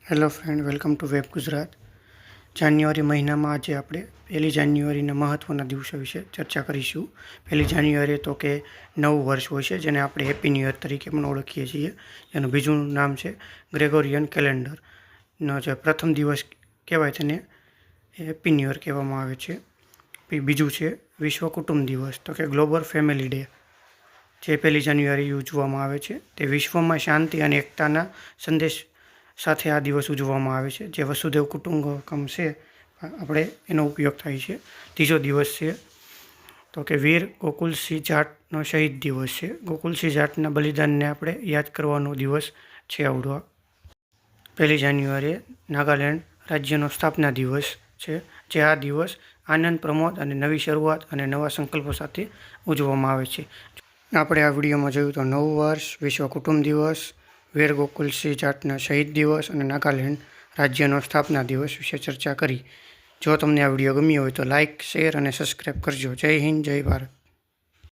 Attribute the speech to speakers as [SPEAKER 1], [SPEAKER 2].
[SPEAKER 1] Hello friend, welcome to web Gujarat. જાન્યુઆરી મહિનામાં આજે આપણે 1 જાન્યુઆરીના મહત્ત્વના દિવસો વિશે ચર્ચા કરીશું. 1 જાન્યુઆરી તો કે નવું વર્ષ હોય છે, જેને આપણે હેપી ન્યૂ યર તરીકે પણ ઓળખીએ છીએ. એનું બીજું નામ છે ગ્રેગોરિયન કેલેન્ડરનો જે પ્રથમ દિવસ કહેવાય તેને હેપી ન્યૂ યર કહેવામાં આવે છે. બીજું છે વિશ્વ કુટુંબ દિવસ, તો કે ગ્લોબલ ફેમિલી ડે, જે 1 જાન્યુઆરી ઉજવવામાં આવે છે. તે વિશ્વમાં શાંતિ અને એકતાના સંદેશ સાથે આ દિવસ ઉજવવામાં આવે છે, જે વસુદેવ કુટુંબકમ છે આપણે એનો ઉપયોગ થાય છે. ત્રીજો દિવસ છે તો કે વીર ગોકુલસિંહ જાટનો શહીદ દિવસ છે. ગોકુલસિંહ જાટના બલિદાનને આપણે યાદ કરવાનો દિવસ છે આવડો. 1 જાન્યુઆરીએ નાગાલેન્ડ રાજ્યનો સ્થાપના દિવસ છે, જે આ દિવસ આનંદ, પ્રમોદ અને નવી શરૂઆત અને નવા સંકલ્પો સાથે ઉજવવામાં આવે છે. આપણે આ વિડીયોમાં જોયું તો નવું વર્ષ, વિશ્વ કુટુંબ દિવસ, વીર ગોકુલસિંહ જાટના શહીદ દિવસ અને નાગાલેન્ડ રાજ્યનો સ્થાપના દિવસ વિશે ચર્ચા કરી. જો તમને આ વિડીયો ગમ્યો હોય તો લાઇક, શેર અને સબસ્ક્રાઈબ કરજો. જય હિન્દ, જય ભારત.